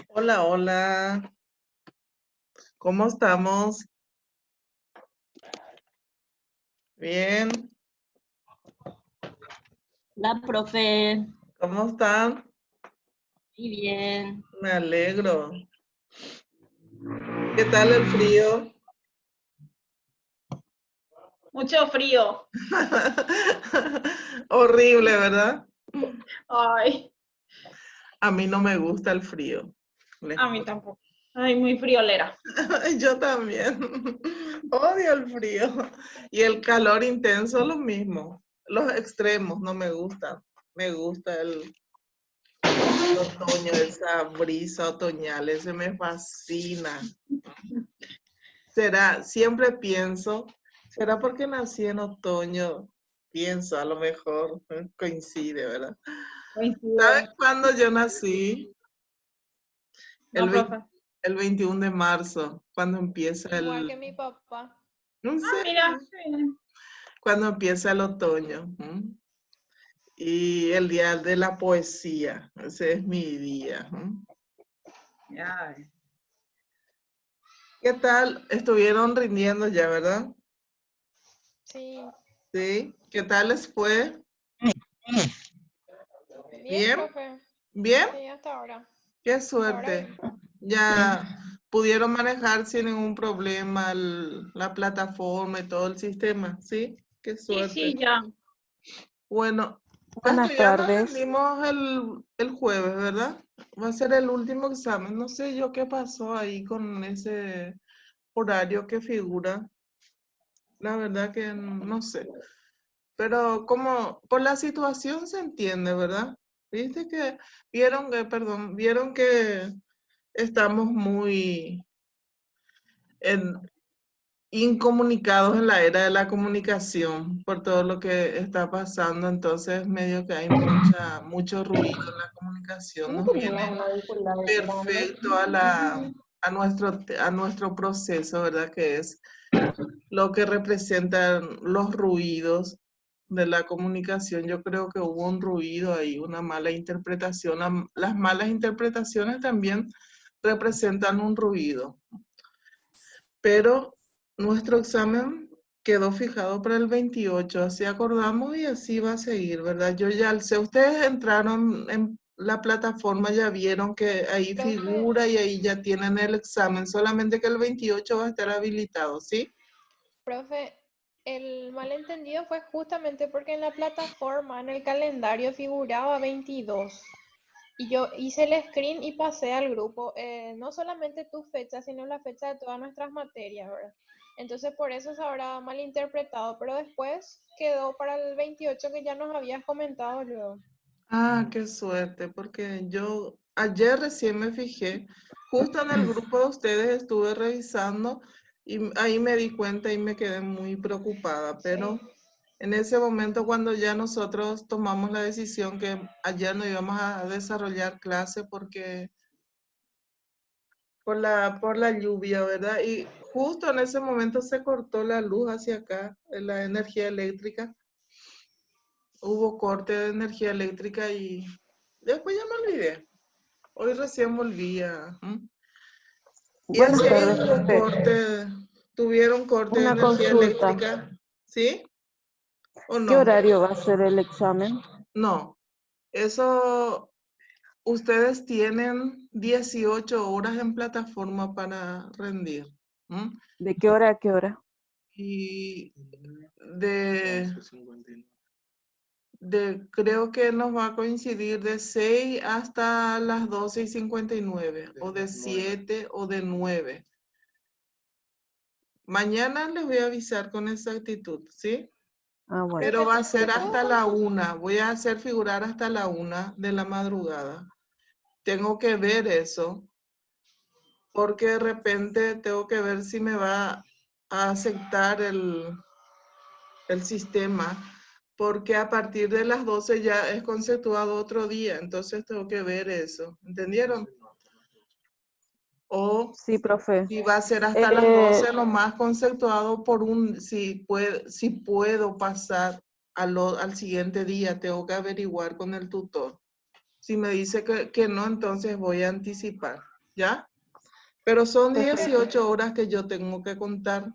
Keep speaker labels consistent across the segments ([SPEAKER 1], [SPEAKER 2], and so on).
[SPEAKER 1] Hola, hola. ¿Cómo estamos? Bien.
[SPEAKER 2] Hola, profe.
[SPEAKER 1] ¿Cómo están?
[SPEAKER 2] Muy bien.
[SPEAKER 1] Me alegro. ¿Qué tal el frío?
[SPEAKER 3] Mucho frío.
[SPEAKER 1] Horrible, ¿verdad?
[SPEAKER 3] Ay,
[SPEAKER 1] A mí no me gusta el frío. Les
[SPEAKER 3] a mí
[SPEAKER 1] juro.
[SPEAKER 3] tampoco. Ay, muy friolera.
[SPEAKER 1] Yo también. Odio el frío. Y el calor intenso, lo mismo. Los extremos no me gustan. Me gusta el otoño, esa brisa otoñal, ese me fascina. Siempre pienso, será porque nací en otoño, pienso, a lo mejor coincide, ¿verdad? ¿Sabes
[SPEAKER 3] Coincide.
[SPEAKER 1] cuándo yo nací? El,
[SPEAKER 3] No,
[SPEAKER 1] vein-
[SPEAKER 3] profe.
[SPEAKER 1] el 21 de marzo, cuando empieza
[SPEAKER 4] Igual que mi papá.
[SPEAKER 1] no
[SPEAKER 3] Ah,
[SPEAKER 1] sé,
[SPEAKER 3] mira. Sí.
[SPEAKER 1] cuando empieza el otoño. Y el día de la poesía, ese es mi día.
[SPEAKER 3] Ay.
[SPEAKER 1] ¿Qué tal? Estuvieron rindiendo ya, ¿verdad?
[SPEAKER 4] Sí.
[SPEAKER 1] Sí. ¿Qué tal les fue?
[SPEAKER 4] Bien,
[SPEAKER 1] ¿Bien?
[SPEAKER 4] profe.
[SPEAKER 1] ¿Bien?
[SPEAKER 4] Sí, hasta ahora.
[SPEAKER 1] Qué
[SPEAKER 4] Hasta ahora
[SPEAKER 1] suerte.
[SPEAKER 4] bien.
[SPEAKER 1] Ya pudieron manejar sin ningún problema la plataforma y todo el sistema, ¿sí? Qué
[SPEAKER 3] Sí,
[SPEAKER 1] suerte.
[SPEAKER 3] sí, ya.
[SPEAKER 1] Bueno,
[SPEAKER 5] Buenas
[SPEAKER 1] castellano
[SPEAKER 5] tardes.
[SPEAKER 1] rendimos el jueves, ¿verdad? Va a ser el último examen. No sé yo qué pasó ahí con ese horario que figura. La verdad que no sé. Pero como por la situación se entiende, ¿verdad? Viste que vieron que estamos muy incomunicados en la era de la comunicación por todo lo que está pasando, entonces medio que hay mucho ruido en la comunicación, nos viene perfecto a nuestro proceso, ¿verdad? Que es lo que representan los ruidos de la comunicación. Yo creo que hubo un ruido ahí, una mala interpretación. Las malas interpretaciones también representan un ruido, pero nuestro examen quedó fijado para el 28, así acordamos y así va a seguir, ¿verdad? Yo ya sé, ustedes entraron en la plataforma, ya vieron que ahí
[SPEAKER 4] Profe,
[SPEAKER 1] figura y ahí ya tienen el examen, solamente que el 28 va a estar habilitado, ¿sí?
[SPEAKER 4] profe, el malentendido fue justamente porque en la plataforma, en el calendario, figuraba 22. Y yo hice el screen y pasé al grupo, no solamente tu fecha, sino la fecha de todas nuestras materias, ¿verdad? Entonces por eso se habrá malinterpretado, pero después quedó para el 28 que ya nos habías comentado luego.
[SPEAKER 1] Ah, qué suerte, porque yo ayer recién me fijé, justo en el grupo de ustedes estuve revisando y ahí me di cuenta y me quedé muy preocupada, pero
[SPEAKER 4] Sí.
[SPEAKER 1] en ese momento cuando ya nosotros tomamos la decisión que ayer no íbamos a desarrollar clase porque por la lluvia, ¿verdad? Y justo en ese momento se cortó la luz hacia acá, la energía eléctrica. Hubo corte de energía eléctrica y después ya me olvidé. Hoy recién volví Y
[SPEAKER 5] Buenas
[SPEAKER 1] así
[SPEAKER 5] tardes,
[SPEAKER 1] hubo
[SPEAKER 5] profe.
[SPEAKER 1] tuvieron corte de
[SPEAKER 5] Una
[SPEAKER 1] energía
[SPEAKER 5] consulta.
[SPEAKER 1] eléctrica, ¿sí? ¿O
[SPEAKER 5] ¿Qué
[SPEAKER 1] no?
[SPEAKER 5] horario va a ser el examen?
[SPEAKER 1] No, eso, ustedes tienen 18 horas en plataforma para rendir. ¿M?
[SPEAKER 5] ¿De qué hora a qué hora?
[SPEAKER 1] Y de, creo que nos va a coincidir de 6 hasta las 12:59, o de 7 o de 9. Mañana les voy a avisar con exactitud, ¿sí?
[SPEAKER 5] Ah, bueno.
[SPEAKER 1] Pero
[SPEAKER 4] Profe,
[SPEAKER 1] va a
[SPEAKER 4] ¿te
[SPEAKER 1] ser
[SPEAKER 4] puedo
[SPEAKER 1] hasta la
[SPEAKER 4] consultar?
[SPEAKER 1] 1. Voy a hacer figurar hasta la 1 de la madrugada. Tengo que ver eso, porque de repente tengo que ver si me va a aceptar el sistema, porque a partir de las 12 ya es conceptuado otro día, entonces tengo que ver eso. ¿Entendieron? O
[SPEAKER 5] Sí, profe.
[SPEAKER 1] si va a ser hasta las
[SPEAKER 5] Eh,
[SPEAKER 1] 12 nomás conceptuado si puedo pasar al siguiente día, tengo que averiguar con el tutor. Si me dice que no, entonces voy a anticipar, ¿ya? Pero son 18 horas que yo tengo que contar.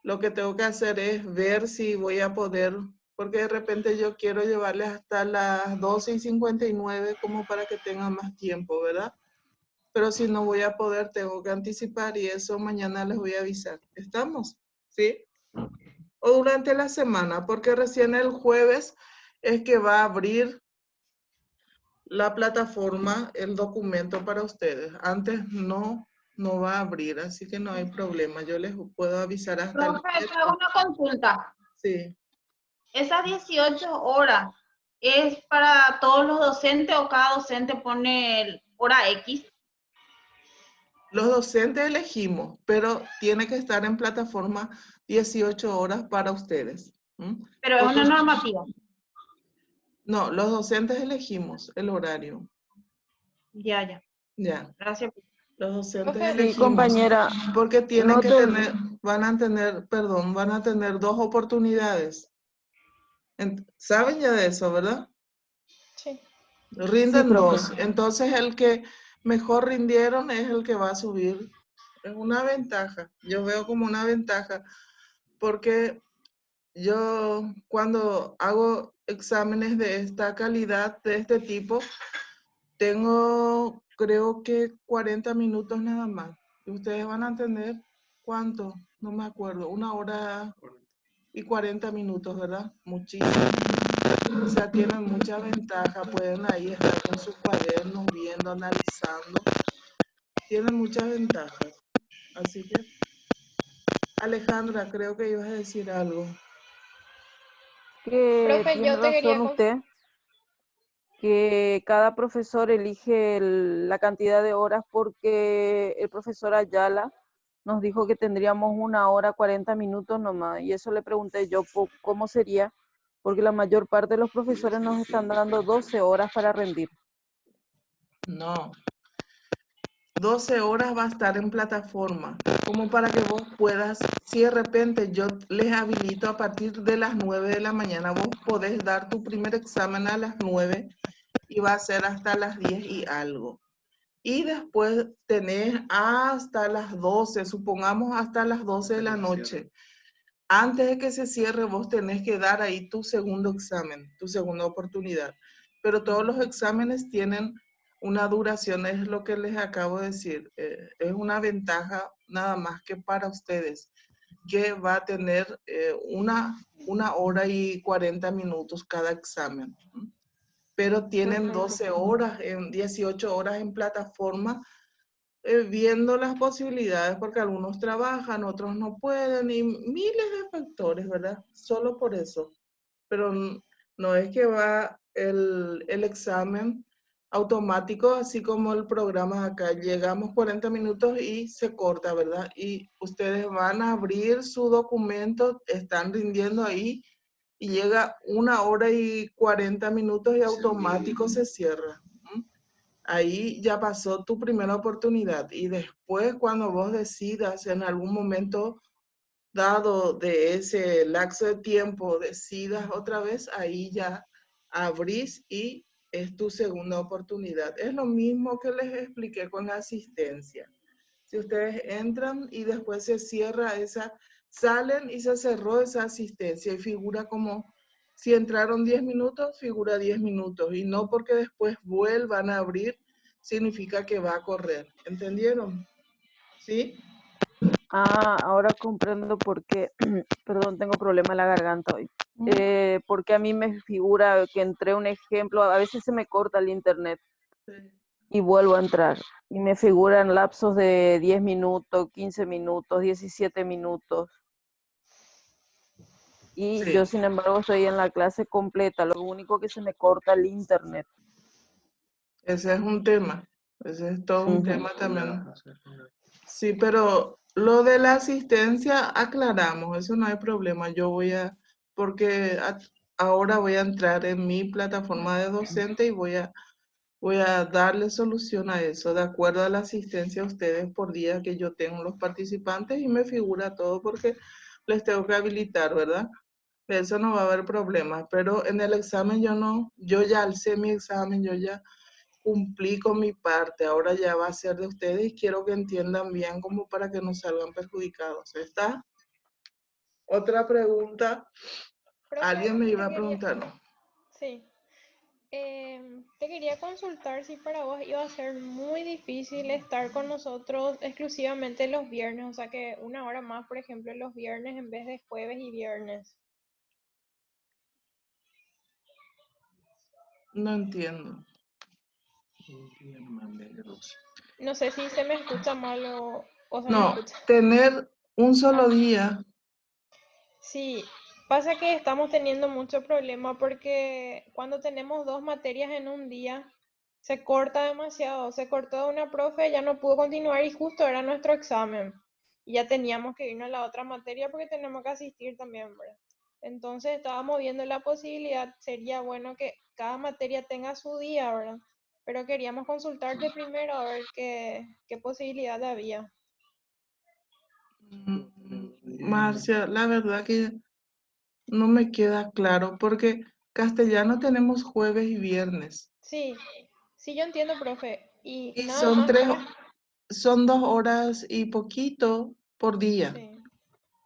[SPEAKER 1] Lo que tengo que hacer es ver si voy a poder, porque de repente yo quiero llevarles hasta las 12:59 como para que tengan más tiempo, ¿verdad? Pero si no voy a poder, tengo que anticipar y eso mañana les voy a avisar. ¿Estamos? ¿Sí? O durante la semana, porque recién el jueves es que va a abrir la plataforma, el documento para ustedes. Antes no va a abrir, así que no hay problema. Yo les puedo avisar hasta el
[SPEAKER 3] Profe,
[SPEAKER 1] jueves.
[SPEAKER 3] te hago una consulta.
[SPEAKER 1] Sí.
[SPEAKER 3] ¿Esas 18 horas es para todos los docentes o cada docente pone hora X?
[SPEAKER 1] Los docentes elegimos, pero tiene que estar en plataforma 18 horas para ustedes.
[SPEAKER 3] Pero es una normativa.
[SPEAKER 1] No, los docentes elegimos el horario.
[SPEAKER 3] Ya.
[SPEAKER 1] Ya.
[SPEAKER 3] Gracias.
[SPEAKER 1] Los docentes
[SPEAKER 4] Profe,
[SPEAKER 1] elegimos.
[SPEAKER 5] Sí, compañera.
[SPEAKER 1] Porque tienen
[SPEAKER 5] No
[SPEAKER 1] que
[SPEAKER 5] te-
[SPEAKER 1] tener, van a tener 2 oportunidades. ¿Saben ya de eso, verdad?
[SPEAKER 4] sí.
[SPEAKER 1] Rinden
[SPEAKER 5] Sí, profe.
[SPEAKER 1] 2. Entonces el que mejor rindieron es el que va a subir. Es una ventaja. Yo veo como una ventaja. Porque yo cuando hago exámenes de esta calidad, de este tipo, tengo creo que 40 minutos nada más. Y ustedes van a tener, ¿cuánto? No me acuerdo, 1 hora y 40 minutos, ¿verdad? Muchísimo. O sea, tienen mucha ventaja, pueden ahí estar con sus cuadernos, viendo, analizando. Tienen muchas ventajas. Así que, Alejandra, creo que ibas a decir algo.
[SPEAKER 5] Que
[SPEAKER 4] Profe,
[SPEAKER 5] tiene
[SPEAKER 4] yo te quería
[SPEAKER 5] razón usted, que cada profesor elige la cantidad de horas porque el profesor Ayala nos dijo que tendríamos 1 hora 40 minutos nomás. Y eso le pregunté yo cómo sería, porque la mayor parte de los profesores nos están dando 12 horas para rendir.
[SPEAKER 1] No, 12 horas va a estar en plataforma, como para que vos puedas, si de repente yo les habilito a partir de las 9 de la mañana, vos podés dar tu primer examen a las 9 y va a ser hasta las 10 y algo. Y después tenés hasta las 12, supongamos hasta las 12 de la noche. Antes de que se cierre, vos tenés que dar ahí tu segundo examen, tu segunda oportunidad. Pero todos los exámenes tienen una duración, es lo que les acabo de decir. Es una ventaja nada más que para ustedes, que va a tener 1 hora y 40 minutos cada examen. Pero tienen 12 horas, 18 horas en plataforma, viendo las posibilidades, porque algunos trabajan, otros no pueden, y miles de factores, ¿verdad? Solo por eso. Pero no es que va el examen automático, así como el programa acá. Llegamos 40 minutos y se corta, ¿verdad? Y ustedes van a abrir su documento, están rindiendo ahí, y llega 1 hora y 40 minutos y automático se cierra. Ahí ya pasó tu primera oportunidad y después cuando vos decidas en algún momento dado de ese lapso de tiempo, decidas otra vez, ahí ya abrís y es tu segunda oportunidad. Es lo mismo que les expliqué con la asistencia. Si ustedes entran y después se cierra esa, salen y se cerró esa asistencia y figura como si entraron 10 minutos, figura 10 minutos y no porque después vuelvan a abrir, significa que va a correr. ¿Entendieron? ¿Sí?
[SPEAKER 5] Ah, ahora comprendo por qué, perdón, tengo problema en la garganta hoy. Porque a mí me figura que entré un ejemplo, a veces se me corta el internet
[SPEAKER 1] Sí.
[SPEAKER 5] y vuelvo a entrar. Y me figuran lapsos de 10 minutos, 15 minutos, 17 minutos. Y
[SPEAKER 1] Sí.
[SPEAKER 5] yo, sin embargo, estoy en la clase completa, lo único que se me corta el internet.
[SPEAKER 1] Ese es un tema. Ese es todo un
[SPEAKER 5] Ujú.
[SPEAKER 1] tema también. Sí, pero lo de la asistencia aclaramos, eso no hay problema. Yo voy a, porque ahora voy a entrar en mi plataforma de docente y voy a darle solución a eso, de acuerdo a la asistencia a ustedes por día que yo tengo los participantes y me figura todo porque les tengo que habilitar, ¿verdad? De eso no va a haber problema, pero en el examen yo ya alcé mi examen, yo ya cumplí con mi parte, ahora ya va a ser de ustedes y quiero que entiendan bien como para que no salgan perjudicados. ¿Está? Otra pregunta.
[SPEAKER 4] Profe,
[SPEAKER 1] Alguien me
[SPEAKER 4] te
[SPEAKER 1] iba a
[SPEAKER 4] quería-
[SPEAKER 1] preguntar, ¿no?
[SPEAKER 4] Sí. Te quería consultar si para vos iba a ser muy difícil estar con nosotros exclusivamente los viernes, o sea que una hora más, por ejemplo, los viernes en vez de jueves y viernes.
[SPEAKER 1] No entiendo.
[SPEAKER 4] No sé si se me escucha mal o se me
[SPEAKER 1] No,
[SPEAKER 4] escucha.
[SPEAKER 1] tener un solo
[SPEAKER 4] Ah,
[SPEAKER 1] día.
[SPEAKER 4] sí, pasa que estamos teniendo mucho problema porque cuando tenemos dos materias en un día, se corta demasiado. Se cortó una profe, ya no pudo continuar y justo era nuestro examen. Y ya teníamos que irnos a la otra materia porque tenemos que asistir también, ¿verdad? Entonces estábamos viendo la posibilidad, sería bueno que cada materia tenga su día, ¿verdad? Pero queríamos consultarte primero a ver qué posibilidad había.
[SPEAKER 1] Marcia, la verdad que no me queda claro porque castellano tenemos jueves y viernes
[SPEAKER 4] Sí, sí, yo entiendo, profe. Y
[SPEAKER 1] y
[SPEAKER 4] nada más para...
[SPEAKER 1] son 2 horas y poquito por día.
[SPEAKER 4] Sí,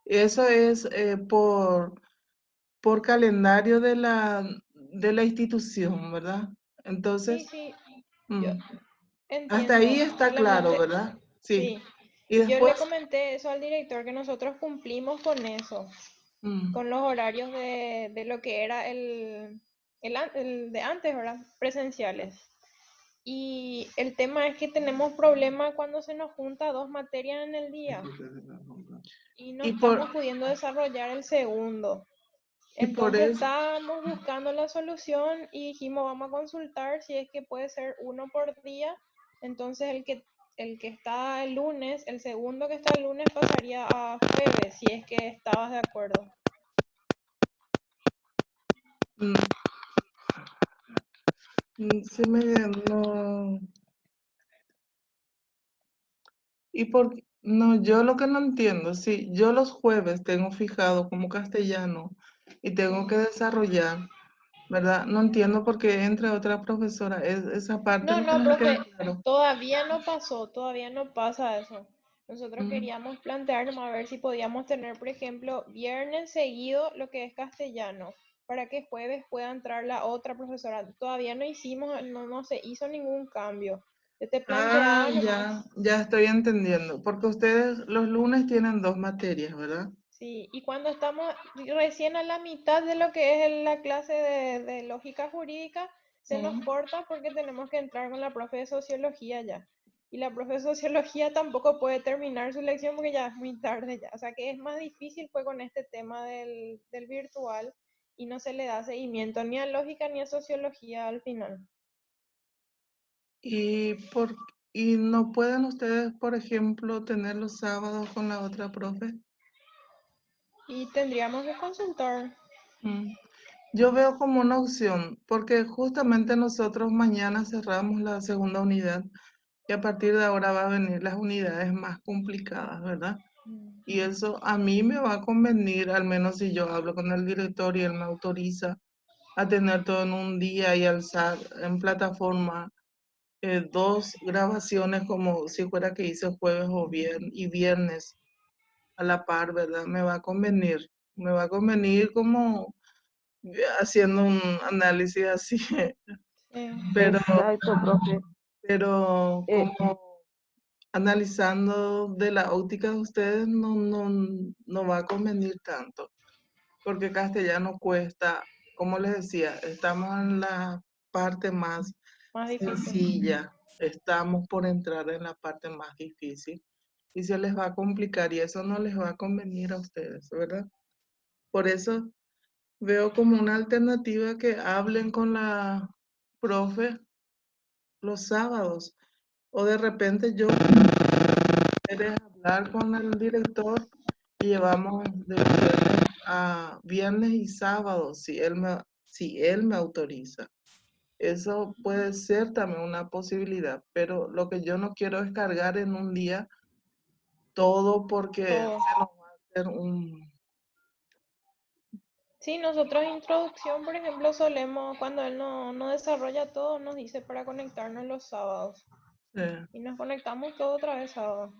[SPEAKER 1] Eso es por calendario de la institución, ¿verdad?
[SPEAKER 4] sí,
[SPEAKER 1] Entonces,
[SPEAKER 4] sí, yo
[SPEAKER 1] mm, hasta
[SPEAKER 4] entiendo.
[SPEAKER 1] ahí está claro,
[SPEAKER 4] Solamente,
[SPEAKER 1] ¿verdad? Sí.
[SPEAKER 4] sí,
[SPEAKER 1] Y
[SPEAKER 4] yo le
[SPEAKER 1] después,
[SPEAKER 4] comenté eso al director, que nosotros cumplimos con eso,
[SPEAKER 1] mm,
[SPEAKER 4] con los horarios de lo que era el de antes, ¿verdad? Presenciales. Y el tema es que tenemos problema cuando se nos junta dos materias en el día y no
[SPEAKER 1] y por,
[SPEAKER 4] estamos pudiendo desarrollar el segundo.
[SPEAKER 1] y por
[SPEAKER 4] Entonces
[SPEAKER 1] eso,
[SPEAKER 4] estábamos buscando la solución y dijimos, vamos a consultar si es que puede ser uno por día. Entonces el que está el lunes, el segundo que está el lunes pasaría a jueves, si es que estabas de acuerdo.
[SPEAKER 1] mm, se me, no, no, yo lo que no entiendo, sí, yo los jueves tengo fijado como castellano y tengo que
[SPEAKER 4] Sí.
[SPEAKER 1] desarrollar, ¿verdad? No entiendo por qué entra otra profesora, esa parte
[SPEAKER 4] No,
[SPEAKER 1] lo que
[SPEAKER 4] no,
[SPEAKER 1] no me
[SPEAKER 4] profe,
[SPEAKER 1] queda claro.
[SPEAKER 4] todavía no pasó, todavía no pasa eso. Nosotros
[SPEAKER 1] Mm.
[SPEAKER 4] queríamos plantearnos a ver si podíamos tener, por ejemplo, viernes seguido lo que es castellano, para que jueves pueda entrar la otra profesora. Todavía no hicimos, no se hizo ningún cambio. Yo te
[SPEAKER 1] Ah,
[SPEAKER 4] planteaba nomás,
[SPEAKER 1] ya estoy entendiendo, porque ustedes los lunes tienen 2 materias, ¿verdad?
[SPEAKER 4] sí, y cuando estamos recién a la mitad de lo que es la clase de lógica jurídica, se nos
[SPEAKER 1] Mm.
[SPEAKER 4] corta porque tenemos que entrar con la profe de sociología ya. Y la profe de sociología tampoco puede terminar su lección porque ya es muy tarde ya. O sea que es más difícil pues con este tema del virtual y no se le da seguimiento ni a lógica ni a sociología al final.
[SPEAKER 1] Y, por, y no pueden ustedes, por ejemplo, tener los sábados con la otra profe.
[SPEAKER 4] Y tendríamos que consultar.
[SPEAKER 1] Mm. Yo veo como una opción, porque justamente nosotros mañana cerramos la segunda unidad y a partir de ahora va a venir las unidades más complicadas, ¿verdad?
[SPEAKER 4] Mm.
[SPEAKER 1] Y eso a mí me va a convenir, al menos si yo hablo con el director y él me autoriza a tener todo en un día y alzar en plataforma 2 grabaciones como si fuera que hice jueves o y viernes a la par, ¿verdad? Me va a convenir como haciendo un análisis así, pero,
[SPEAKER 5] Exacto, profe.
[SPEAKER 1] pero
[SPEAKER 5] Eh,
[SPEAKER 1] como analizando de la óptica de ustedes no va a convenir tanto, porque castellano cuesta, como les decía, estamos en la parte más
[SPEAKER 4] Más difícil.
[SPEAKER 1] sencilla, estamos por entrar en la parte más difícil y se les va a complicar y eso no les va a convenir a ustedes, ¿verdad? Por eso veo como una alternativa que hablen con la profe los sábados o de repente yo quiero hablar con el director y llevamos de viernes a viernes y sábado si él me autoriza. Eso puede ser también una posibilidad, pero lo que yo no quiero es cargar en un día todo porque se
[SPEAKER 4] Todo.
[SPEAKER 1] nos va a hacer
[SPEAKER 4] Sí, nosotros en introducción, por ejemplo, solemos, cuando él no desarrolla todo, nos dice para conectarnos los sábados.
[SPEAKER 1] Sí.
[SPEAKER 4] Y nos conectamos todo otra vez sábado.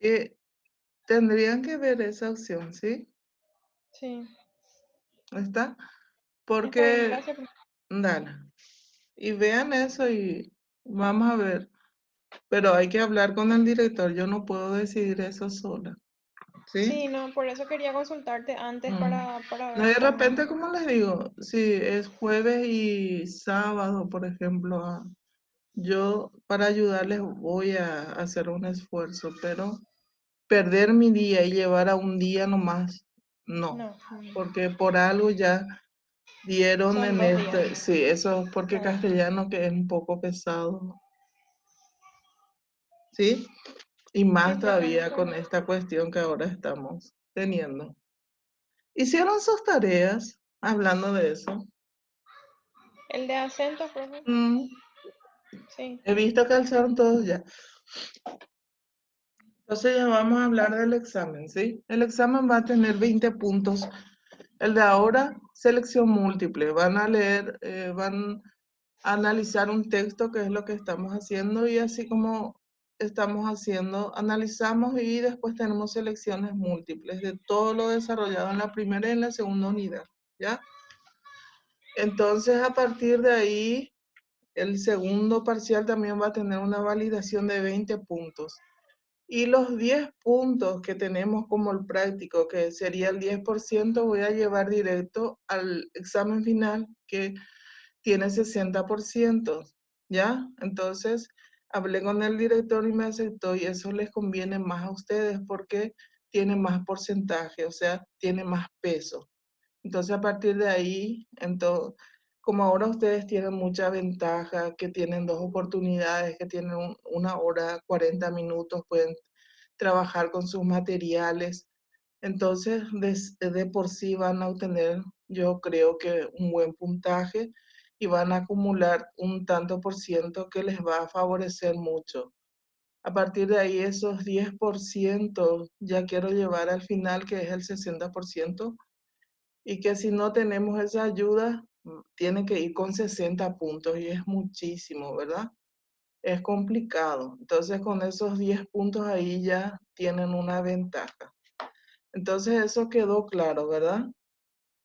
[SPEAKER 1] Y tendrían que ver esa opción, ¿sí?
[SPEAKER 4] Sí.
[SPEAKER 1] ¿Está?
[SPEAKER 4] Está bien,
[SPEAKER 1] Porque,
[SPEAKER 4] gracias.
[SPEAKER 1] dale. Y vean eso y vamos a ver. Pero hay que hablar con el director. Yo no puedo decidir eso sola. ¿Sí?
[SPEAKER 4] Sí, no, por eso quería consultarte antes
[SPEAKER 1] Mm.
[SPEAKER 4] para
[SPEAKER 1] No,
[SPEAKER 4] ver
[SPEAKER 1] de
[SPEAKER 4] cómo.
[SPEAKER 1] repente, como les digo, si es jueves y sábado, por ejemplo, yo para ayudarles voy a hacer un esfuerzo, pero perder mi día y llevar a un día nomás, no,
[SPEAKER 4] No,
[SPEAKER 1] porque por algo ya dieron
[SPEAKER 4] son
[SPEAKER 1] en
[SPEAKER 4] 2 días.
[SPEAKER 1] sí, eso porque
[SPEAKER 4] Claro.
[SPEAKER 1] castellano que es un poco pesado, ¿sí? Y más
[SPEAKER 4] Sí,
[SPEAKER 1] todavía
[SPEAKER 4] perfecto.
[SPEAKER 1] con esta cuestión que ahora estamos teniendo. ¿Hicieron sus tareas hablando de eso?
[SPEAKER 4] El de acento, profe.
[SPEAKER 1] Mm,
[SPEAKER 4] Sí.
[SPEAKER 1] he visto que alzaron todos ya. Entonces ya vamos a hablar del examen, ¿sí? El examen va a tener 20 puntos. El de ahora, selección múltiple. Van a leer, van a analizar un texto, que es lo que estamos haciendo, y así como estamos haciendo, analizamos y después tenemos selecciones múltiples de todo lo desarrollado en la primera y en la segunda unidad, ¿ya? Entonces, a partir de ahí, el segundo parcial también va a tener una validación de 20 puntos. Y los 10 puntos que tenemos como el práctico, que sería el 10%, voy a llevar directo al examen final, que tiene 60%, ¿ya? Entonces, hablé con el director y me aceptó, y eso les conviene más a ustedes porque tiene más porcentaje, o sea, tiene más peso. Entonces, a partir de ahí, como ahora ustedes tienen mucha ventaja, que tienen 2 oportunidades, que tienen 1 hora, 40 minutos, pueden trabajar con sus materiales. Entonces, de por sí van a obtener, yo creo que un buen puntaje y van a acumular un tanto por ciento que les va a favorecer mucho. A partir de ahí, esos 10% ya quiero llevar al final, que es el 60%, y que si no tenemos esa ayuda, tiene que ir con 60 puntos y es muchísimo, ¿verdad? Es complicado. Entonces, con esos 10 puntos ahí ya tienen una ventaja. Entonces, eso quedó claro, ¿verdad?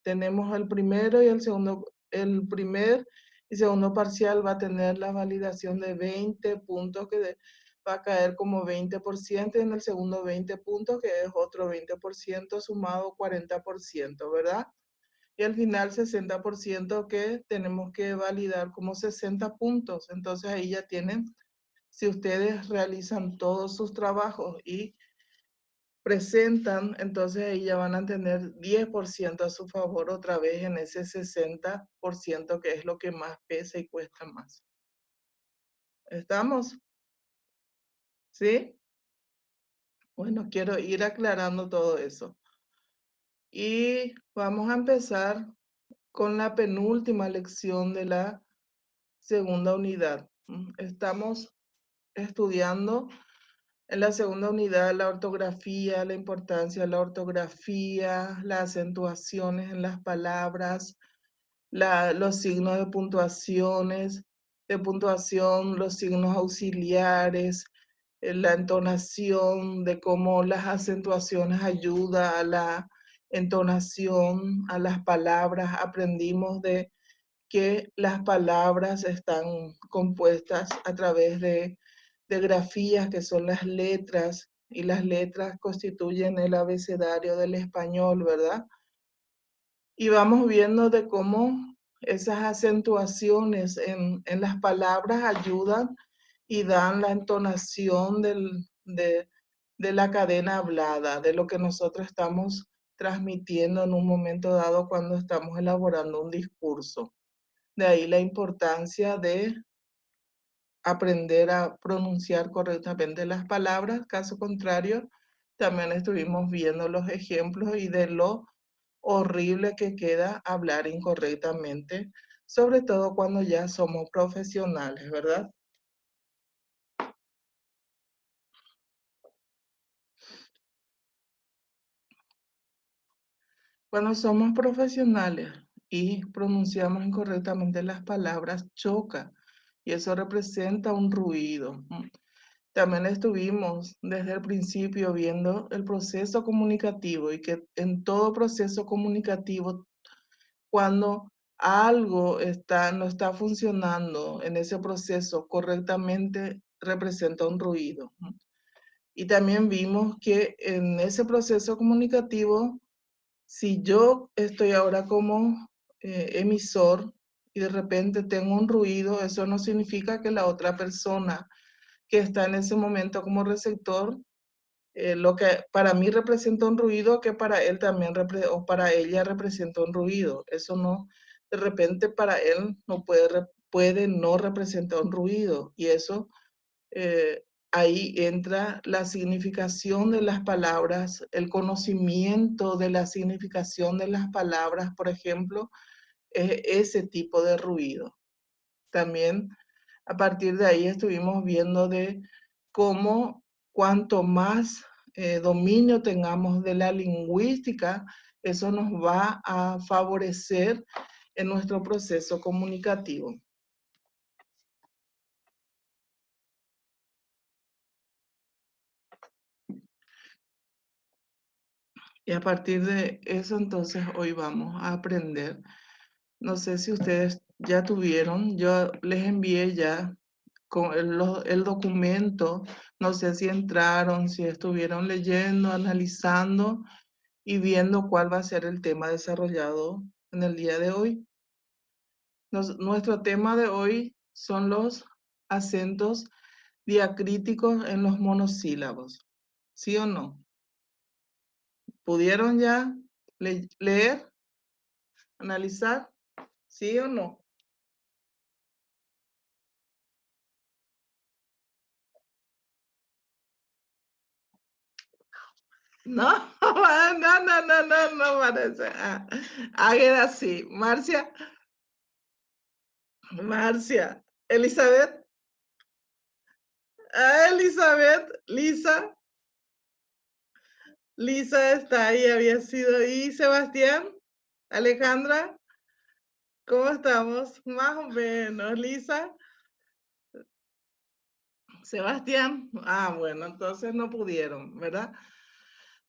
[SPEAKER 1] Tenemos el primero y el segundo, el primer y segundo parcial va a tener la validación de 20 puntos, que va a caer como 20%, y en el segundo 20 puntos, que es otro 20% sumado 40%, ¿verdad? Y al final 60%, que tenemos que validar como 60 puntos. Entonces ahí ya tienen, si ustedes realizan todos sus trabajos y presentan, entonces ahí ya van a tener 10% a su favor otra vez en ese 60%, que es lo que más pesa y cuesta más. ¿Estamos? ¿Sí? Bueno, quiero ir aclarando todo eso. Y vamos a empezar con la penúltima lección de la segunda unidad. Estamos estudiando en la segunda unidad la ortografía, la importancia de la ortografía, las acentuaciones en las palabras, los signos de puntuación, los signos auxiliares, la entonación, de cómo las acentuaciones ayudan a la entonación, a las palabras. Aprendimos de que las palabras están compuestas a través de grafías, que son las letras, y las letras constituyen el abecedario del español, ¿verdad? Y vamos viendo de cómo esas acentuaciones en las palabras ayudan y dan la entonación de la cadena hablada, de lo que nosotros estamos transmitiendo en un momento dado cuando estamos elaborando un discurso. De ahí la importancia de aprender a pronunciar correctamente las palabras. Caso contrario, también estuvimos viendo los ejemplos y de lo horrible que queda hablar incorrectamente, sobre todo cuando ya somos profesionales, ¿verdad? Cuando somos profesionales y pronunciamos incorrectamente las palabras, choca y eso representa un ruido. También estuvimos desde el principio viendo el proceso comunicativo y que en todo proceso comunicativo, cuando algo no está funcionando en ese proceso correctamente, representa un ruido. Y también vimos que en ese proceso comunicativo, si yo estoy ahora como emisor y de repente tengo un ruido, eso no significa que la otra persona que está en ese momento como receptor, lo que para mí representa un ruido, que para él también o para ella representa un ruido. Eso no, de repente para él no puede no representar un ruido. Y eso, ahí entra la significación de las palabras, el conocimiento de la significación de las palabras, por ejemplo, ese tipo de ruido. También a partir de ahí estuvimos viendo de cómo cuanto más dominio tengamos de la lingüística, eso nos va a favorecer en nuestro proceso comunicativo. Y a partir de eso, entonces, hoy vamos a aprender. No sé si ustedes ya tuvieron, yo les envié ya con el documento, no sé si entraron, si estuvieron leyendo, analizando y viendo cuál va a ser el tema desarrollado en el día de hoy. Nuestro tema de hoy son los acentos diacríticos en los monosílabos. ¿Sí o no? ¿Pudieron ya leer, analizar? ¿Sí o no? No, no parece. Hagan así. Marcia, Elizabeth, Elizabeth, Lisa está ahí, había sido. ¿Y Sebastián? Alejandra, ¿cómo estamos? Más o menos. Lisa, Sebastián. Bueno, entonces no pudieron, ¿verdad?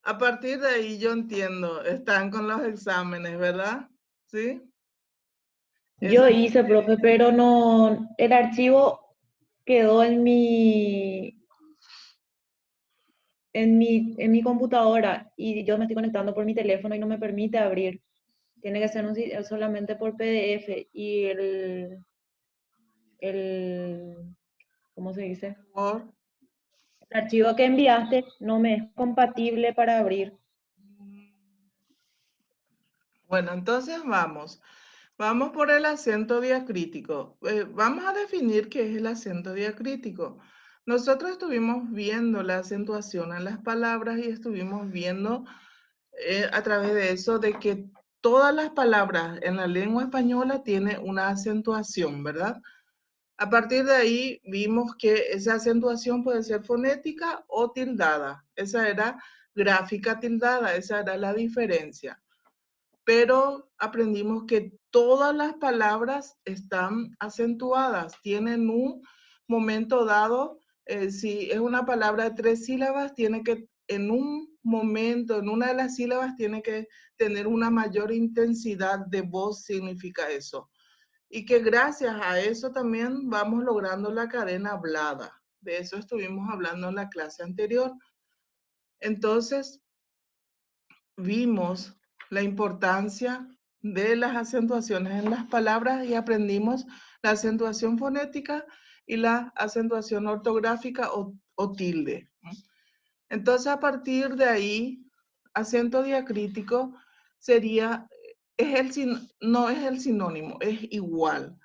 [SPEAKER 1] A partir de ahí yo entiendo, están con los exámenes, ¿verdad? ¿Sí?
[SPEAKER 6] Yo hice, profe, pero no, el archivo quedó en mi computadora y yo me estoy conectando por mi teléfono y no me permite abrir. Tiene que ser solamente por PDF y ¿cómo se dice?
[SPEAKER 1] Por
[SPEAKER 6] El archivo que enviaste no me es compatible para abrir.
[SPEAKER 1] Bueno, entonces vamos. Vamos por el acento diacrítico. Vamos a definir qué es el acento diacrítico. Nosotros estuvimos viendo la acentuación en las palabras y estuvimos viendo a través de eso de que todas las palabras en la lengua española tienen una acentuación, ¿verdad? A partir de ahí vimos que esa acentuación puede ser fonética o tildada. Esa era gráfica tildada, esa era la diferencia. Pero aprendimos que todas las palabras están acentuadas, tienen un momento dado, si es una palabra de 3 sílabas, tiene que, en un momento, en una de las sílabas, tiene que tener una mayor intensidad de voz, significa eso. Y que gracias a eso también vamos logrando la cadena hablada. De eso estuvimos hablando en la clase anterior. Entonces, vimos la importancia de las acentuaciones en las palabras y aprendimos la acentuación fonética y la acentuación ortográfica o tilde. Entonces, a partir de ahí, acento diacrítico sería, no es el sinónimo, es igual.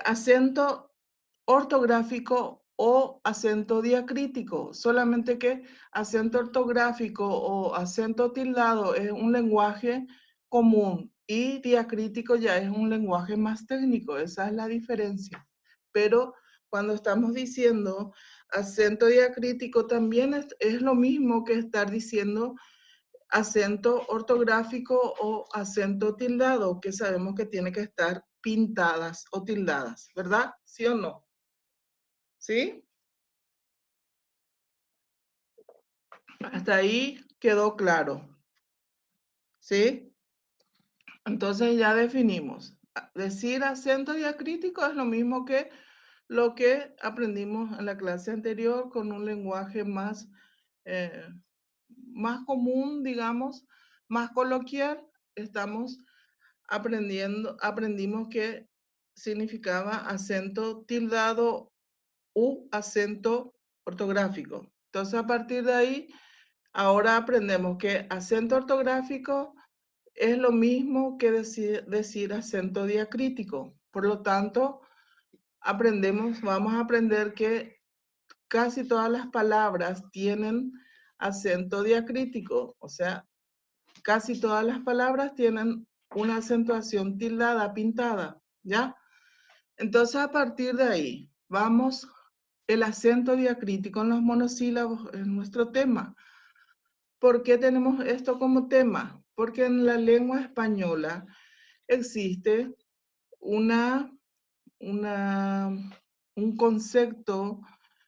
[SPEAKER 1] Acento ortográfico o acento diacrítico, solamente que acento ortográfico o acento tildado es un lenguaje común y diacrítico ya es un lenguaje más técnico, esa es la diferencia. Pero cuando estamos diciendo acento diacrítico también es lo mismo que estar diciendo acento ortográfico o acento tildado, que sabemos que tiene que estar pintadas o tildadas, ¿verdad? ¿Sí o no? ¿Sí? Hasta ahí quedó claro. ¿Sí? Entonces ya definimos. Decir acento diacrítico es lo mismo que lo que aprendimos en la clase anterior con un lenguaje más, más común, digamos, más coloquial. Aprendimos que significaba acento tildado u acento ortográfico. Entonces, a partir de ahí, ahora aprendemos que acento ortográfico es lo mismo que decir acento diacrítico. Por lo tanto, vamos a aprender que casi todas las palabras tienen acento diacrítico, o sea, casi todas las palabras tienen una acentuación tildada, pintada, ¿ya? Entonces, a partir de ahí, vamos, el acento diacrítico en los monosílabos es nuestro tema. ¿Por qué tenemos esto como tema? Porque en la lengua española existe un concepto,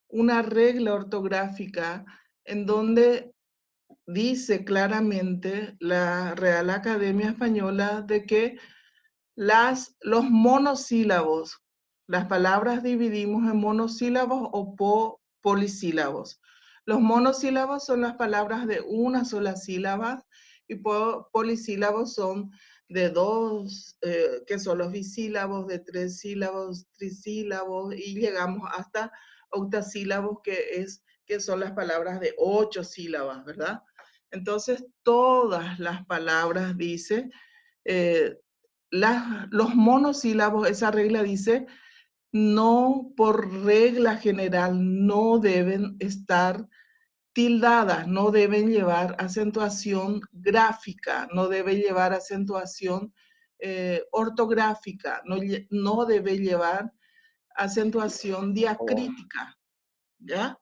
[SPEAKER 1] una regla ortográfica en donde dice claramente la Real Academia Española de que los monosílabos, las palabras dividimos en monosílabos o polisílabos. Los monosílabos son las palabras de una sola sílaba y polisílabos son de dos, que son los bisílabos, de 3 sílabos, trisílabos, y llegamos hasta octasílabos, que son las palabras de 8 sílabas, ¿verdad? Entonces, todas las palabras, dice, los monosílabos, esa regla dice, no, por regla general, no deben estar tildadas, no deben llevar acentuación gráfica, no debe llevar acentuación ortográfica, no debe llevar acentuación diacrítica, ¿ya?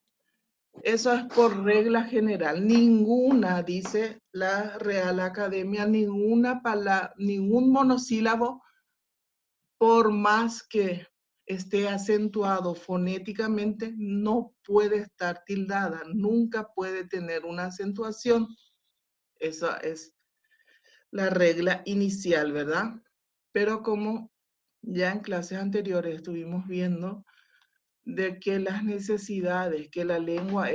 [SPEAKER 1] Eso es por regla general. Ninguna, dice la Real Academia, ningún monosílabo, por más que esté acentuado fonéticamente, no puede estar tildada, nunca puede tener una acentuación. Esa es la regla inicial, ¿verdad? Pero como ya en clases anteriores estuvimos viendo, de que las necesidades, que la lengua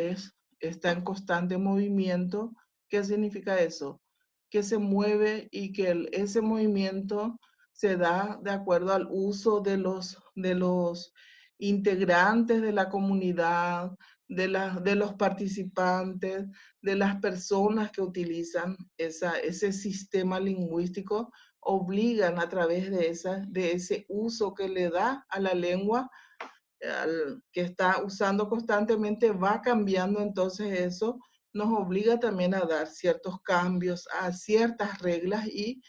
[SPEAKER 1] está en constante movimiento. ¿Qué significa eso? Que se mueve y que ese movimiento se da de acuerdo al uso de los integrantes de la comunidad, de los participantes, de las personas que utilizan ese sistema lingüístico, obligan a través de ese uso que le da a la lengua, que está usando constantemente, va cambiando. Entonces eso nos obliga también a dar ciertos cambios a ciertas reglas, y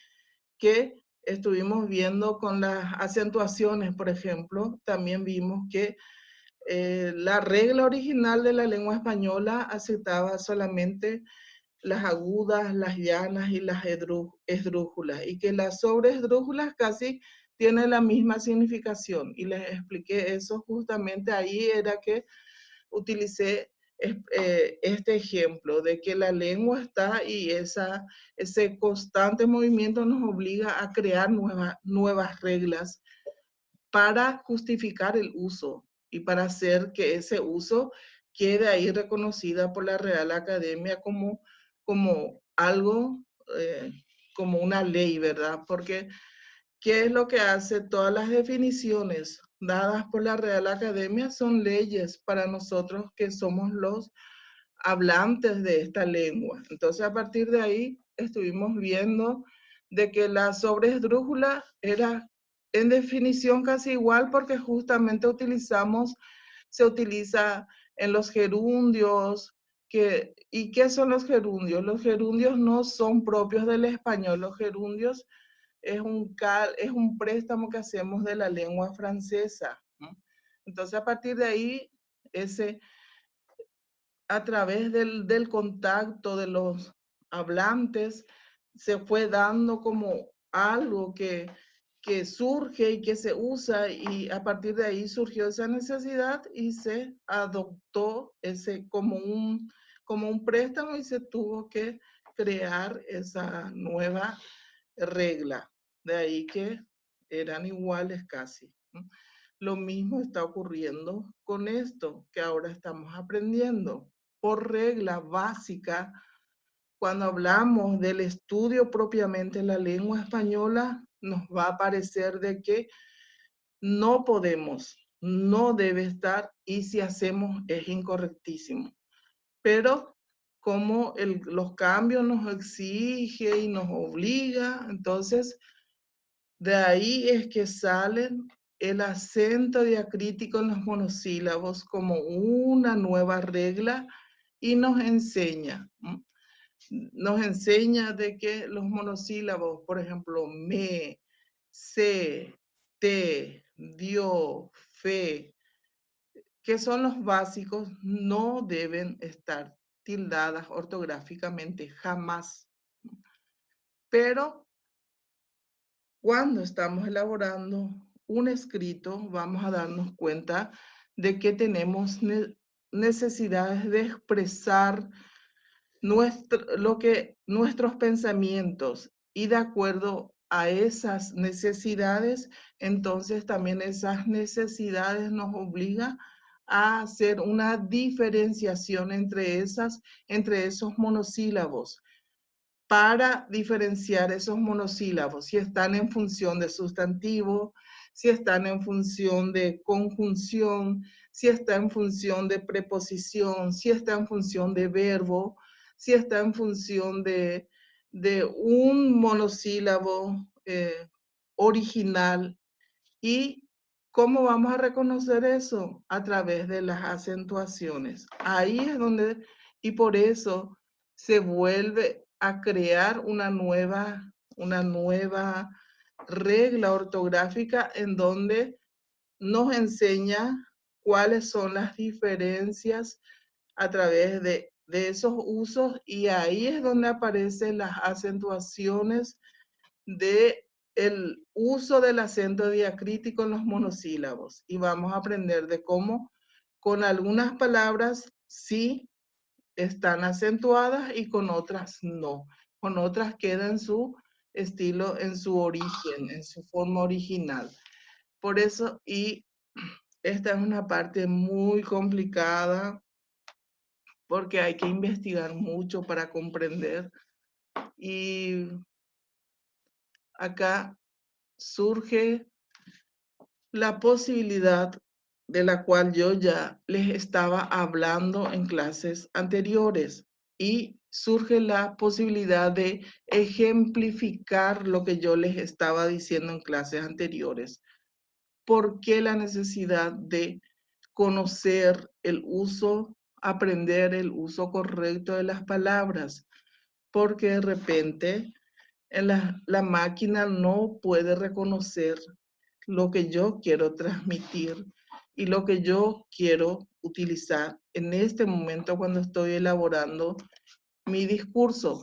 [SPEAKER 1] que estuvimos viendo con las acentuaciones, por ejemplo, también vimos que la regla original de la lengua española aceptaba solamente las agudas, las llanas y las esdrújulas, y que las sobreesdrújulas casi tienen la misma significación. Y les expliqué eso justamente ahí, era que utilicé este ejemplo de que la lengua está, y ese constante movimiento nos obliga a crear nuevas reglas para justificar el uso y para hacer que ese uso quede ahí reconocida por la Real Academia como algo, como una ley, ¿verdad? Porque ¿qué es lo que hace? Todas las definiciones dadas por la Real Academia son leyes para nosotros que somos los hablantes de esta lengua. Entonces, a partir de ahí estuvimos viendo de que la sobreesdrújula era en definición casi igual, porque justamente se utiliza en los gerundios. ¿Y qué son los gerundios? Los gerundios no son propios del español. Los gerundios es un préstamo que hacemos de la lengua francesa, ¿no? Entonces, a partir de ahí, a través del contacto hablantes, se fue dando como algo que surge y que se usa, y a partir de ahí surgió esa necesidad y se adoptó ese como un préstamo y se tuvo que crear esa nueva regla. De ahí que eran iguales casi. Lo mismo está ocurriendo con esto que ahora estamos aprendiendo. Por regla básica, cuando hablamos del estudio propiamente en la lengua española, nos va a parecer de que no podemos, no debe estar, y si hacemos es incorrectísimo. Pero como los cambios nos exige y nos obliga, entonces de ahí es que salen el acento diacrítico en los monosílabos como una nueva regla y nos enseña de que los monosílabos, por ejemplo, me, se, te, dio, fe, que son los básicos, no deben estar tildadas ortográficamente jamás. Pero cuando estamos elaborando un escrito, vamos a darnos cuenta de que tenemos necesidades de expresar nuestros pensamientos, y de acuerdo a esas necesidades, entonces también esas necesidades nos obligan a hacer una diferenciación entre esos monosílabos, para diferenciar esos monosílabos, si están en función de sustantivo, si están en función de conjunción, si está en función de preposición, si está en función de verbo, si está en función de un monosílabo original. ¿Y cómo vamos a reconocer eso? A través de las acentuaciones. Ahí es donde, y por eso se vuelve a crear una nueva regla ortográfica en donde nos enseña cuáles son las diferencias a través de esos usos, y ahí es donde aparecen las acentuaciones de el uso del acento diacrítico en los monosílabos, y vamos a aprender de cómo con algunas palabras sí están acentuadas y con otras no. Con otras queda en su estilo, en su origen, en su forma original. Por eso, y esta es una parte muy complicada porque hay que investigar mucho para comprender, y acá surge la posibilidad de la cual yo ya les estaba hablando en clases anteriores, y surge la posibilidad de ejemplificar lo que yo les estaba diciendo en clases anteriores. ¿Por qué la necesidad de conocer el uso, aprender el uso correcto de las palabras? Porque de repente la máquina no puede reconocer lo que yo quiero transmitir y lo que yo quiero utilizar en este momento cuando estoy elaborando mi discurso.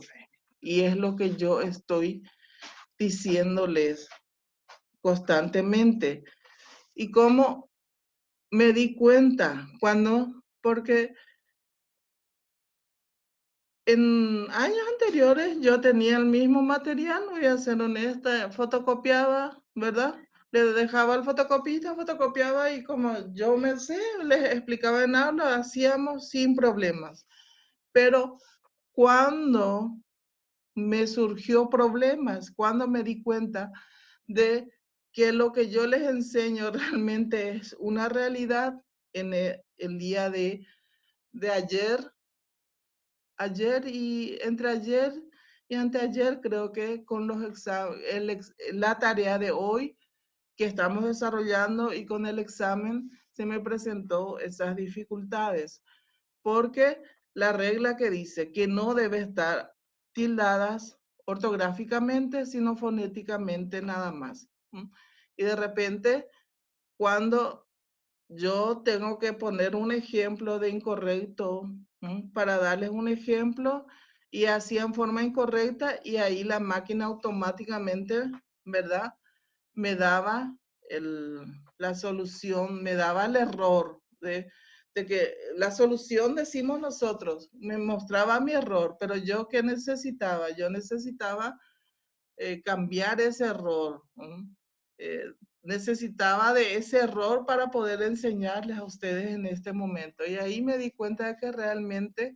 [SPEAKER 1] Y es lo que yo estoy diciéndoles constantemente. Y cómo me di cuenta porque en años anteriores yo tenía el mismo material, voy a ser honesta, fotocopiaba, ¿verdad? Le dejaba al fotocopista, fotocopiaba, y como yo me sé, les explicaba en aula, hacíamos sin problemas. Pero cuando me surgió problemas, cuando me di cuenta de que lo que yo les enseño realmente es una realidad, en el día de entre ayer y anteayer, creo que con los exámenes, la tarea de hoy que estamos desarrollando y con el examen, se me presentó esas dificultades, porque la regla que dice que no debe estar tildadas ortográficamente, sino fonéticamente nada más. Y de repente, cuando yo tengo que poner un ejemplo de incorrecto, para darles un ejemplo, y hacía en forma incorrecta y ahí la máquina automáticamente, ¿verdad? Me daba la solución, me daba el error de que la solución decimos nosotros, me mostraba mi error, pero yo ¿qué necesitaba? Yo necesitaba cambiar ese error. Necesitaba de ese error para poder enseñarles a ustedes en este momento. Y ahí me di cuenta de que realmente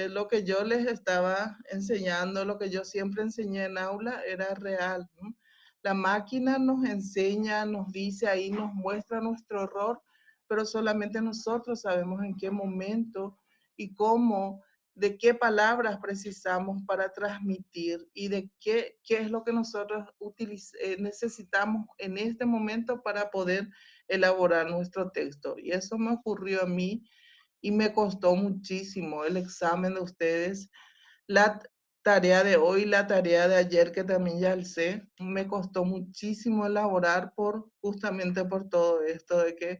[SPEAKER 1] lo que yo les estaba enseñando, lo que yo siempre enseñé en aula, era real, ¿no? La máquina nos enseña, nos dice, ahí nos muestra nuestro error, pero solamente nosotros sabemos en qué momento y cómo, de qué palabras precisamos para transmitir y de qué es lo que nosotros necesitamos en este momento para poder elaborar nuestro texto. Y eso me ocurrió a mí y me costó muchísimo el examen de ustedes. La tarea de hoy, la tarea de ayer que también ya alcé, me costó muchísimo elaborar justamente por todo esto de que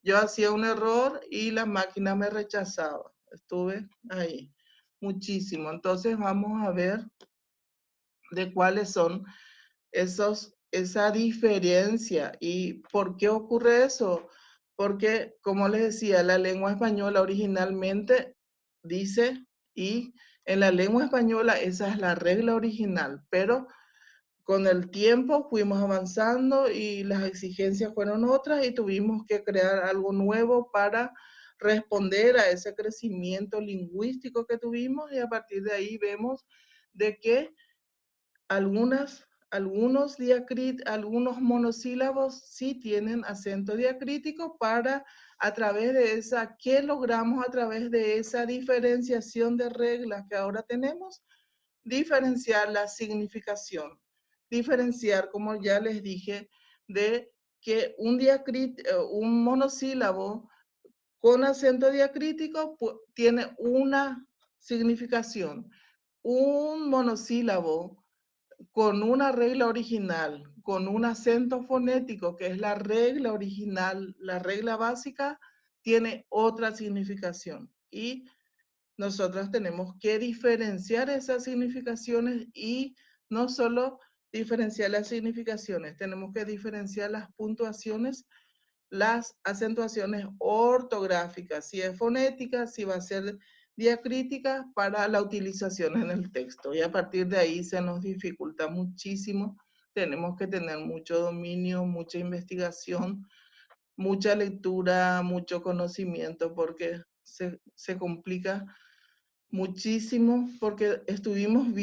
[SPEAKER 1] yo hacía un error y la máquina me rechazaba. Estuve ahí muchísimo. Entonces vamos a ver de cuáles son esa diferencia y por qué ocurre eso. Porque, como les decía, la lengua española originalmente dice, y en la lengua española esa es la regla original, pero con el tiempo fuimos avanzando y las exigencias fueron otras y tuvimos que crear algo nuevo para responder a ese crecimiento lingüístico que tuvimos y a partir de ahí vemos de que algunos monosílabos sí tienen acento diacrítico a través de ¿qué logramos a través de esa diferenciación de reglas que ahora tenemos? Diferenciar la significación. Diferenciar, como ya les dije, de que un monosílabo con acento diacrítico tiene una significación. Un monosílabo con una regla original, con un acento fonético, que es la regla original, la regla básica, tiene otra significación. Y nosotros tenemos que diferenciar esas significaciones y no solo diferenciar las significaciones, tenemos que diferenciar las puntuaciones, las acentuaciones ortográficas, si es fonética, si va a ser diacrítica para la utilización en el texto. Y a partir de ahí se nos dificulta muchísimo. Tenemos que tener mucho dominio, mucha investigación, mucha lectura, mucho conocimiento, porque se complica muchísimo, porque estuvimos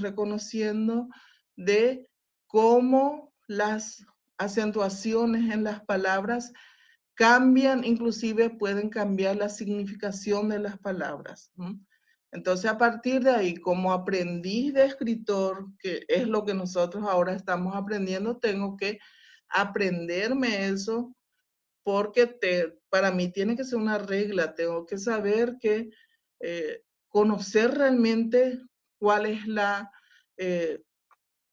[SPEAKER 1] reconociendo de cómo las acentuaciones en las palabras cambian, inclusive pueden cambiar la significación de las palabras. Entonces, a partir de ahí, como aprendiz de escritor, que es lo que nosotros ahora estamos aprendiendo, tengo que aprenderme eso, porque para mí tiene que ser una regla, tengo que saber que conocer realmente cuál es la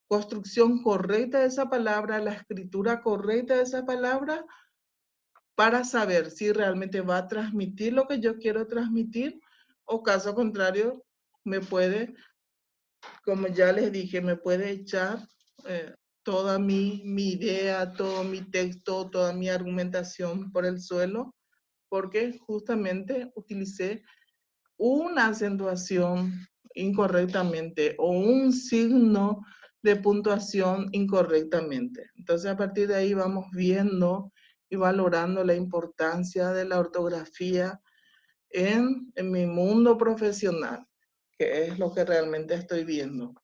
[SPEAKER 1] construcción correcta de esa palabra, la escritura correcta de esa palabra, para saber si realmente va a transmitir lo que yo quiero transmitir o caso contrario me puede, como ya les dije, me puede echar toda mi idea, todo mi texto, toda mi argumentación por el suelo, porque justamente utilicé una acentuación incorrectamente o un signo de puntuación incorrectamente. Entonces, a partir de ahí vamos viendo y valorando la importancia de la ortografía en mi mundo profesional, que es lo que realmente estoy viendo.